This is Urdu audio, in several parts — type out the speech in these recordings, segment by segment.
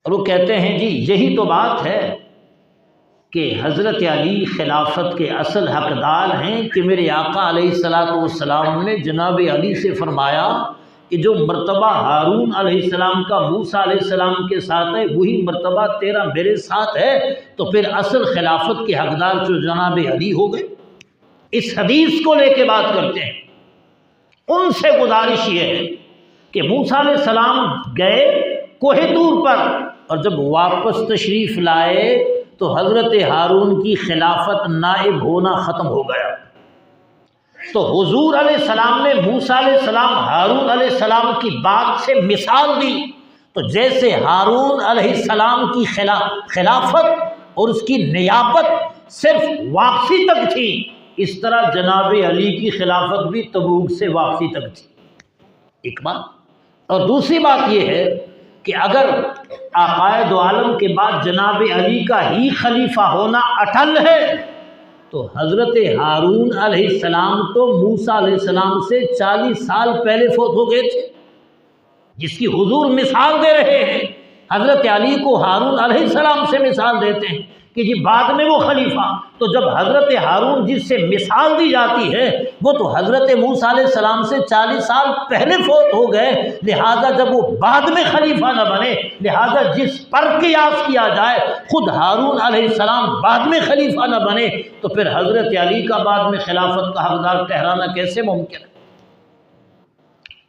اور وہ کہتے ہیں جی یہی تو بات ہے کہ حضرت علی خلافت کے اصل حقدار ہیں کہ میرے آقا علیہ الصلوۃ والسلام نے جناب علی سے فرمایا کہ جو مرتبہ ہارون علیہ السلام کا موسیٰ علیہ السلام کے ساتھ ہے وہی مرتبہ تیرا میرے ساتھ ہے، تو پھر اصل خلافت کے حقدار جو جناب علی ہو گئے۔ اس حدیث کو لے کے بات کرتے ہیں۔ ان سے گزارش یہ ہے کہ موسیٰ علیہ السلام گئے کوہ طور پر، اور جب واپس تشریف لائے تو حضرت ہارون کی خلافت نائب ہونا ختم ہو گیا۔ تو حضور علیہ السلام نے موسیٰ علیہ السلام ہارون علیہ السلام کی بات سے مثال دی، تو جیسے ہارون علیہ السلام کی خلافت اور اس کی نیابت صرف واپسی تک تھی، اس طرح جناب علی کی خلافت بھی تبوک سے واپسی تک تھی۔ ایک بات، اور دوسری بات یہ ہے کہ اگر آقائے دو عالم کے بعد جناب علی کا ہی خلیفہ ہونا اٹل ہے تو حضرت ہارون علیہ السلام تو موسیٰ علیہ السلام سے 40 سال پہلے فوت ہو گئے تھے، جس کی حضور مثال دے رہے ہیں۔ حضرت علی کو ہارون علیہ السلام سے مثال دیتے ہیں کہ جی بعد میں وہ خلیفہ، تو جب حضرت ہارون جس سے مثال دی جاتی ہے وہ تو حضرت موسیٰ علیہ السلام سے 40 سال پہلے فوت ہو گئے، لہٰذا جب وہ بعد میں خلیفہ نہ بنے، لہٰذا جس پر قیاس کیا جائے خود ہارون علیہ السلام بعد میں خلیفہ نہ بنے تو پھر حضرت علی کا بعد میں خلافت کا حقدار ٹھہرانا کیسے ممکن ہے؟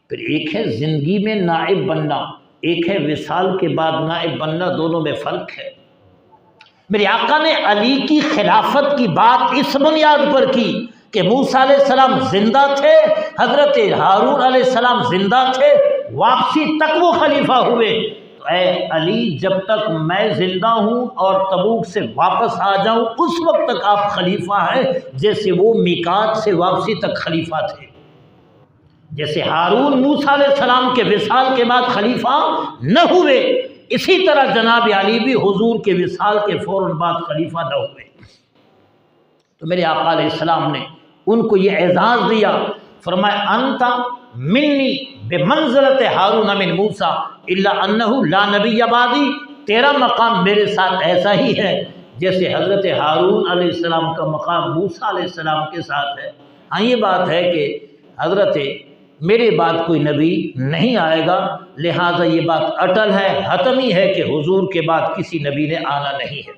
پھر ایک ہے زندگی میں نائب بننا، ایک ہے وصال کے بعد نائب بننا، دونوں میں فرق ہے۔ میرے آقا نے علی کی خلافت کی بات اس بنیاد پر کی کہ موسیٰ علیہ السلام زندہ تھے، حضرت ہارون علیہ السلام زندہ تھے، واپسی تک وہ خلیفہ ہوئے، تو اے علی جب تک میں زندہ ہوں اور تبوک سے واپس آ جاؤں اس وقت تک آپ خلیفہ ہیں، جیسے وہ میقات سے واپسی تک خلیفہ تھے۔ جیسے ہارون موسیٰ علیہ السلام کے وصال کے بعد خلیفہ نہ ہوئے، اسی طرح جناب علی بھی حضور کے وصال کے فوراً بعد خلیفہ نہ ہوئے۔ تو میرے آقا علیہ السلام نے ان کو یہ اعزاز دیا، فرمایا انت منی بمنزلت ہارون من موسیٰ الا انہ لا نبی بعدی، تیرا مقام میرے ساتھ ایسا ہی ہے جیسے حضرت ہارون علیہ السلام کا مقام موسیٰ علیہ السلام کے ساتھ ہے۔ ہاں یہ بات ہے کہ حضرت میرے بعد کوئی نبی نہیں آئے گا، لہٰذا یہ بات اٹل ہے، حتمی ہے کہ حضور کے بعد کسی نبی نے آنا نہیں ہے۔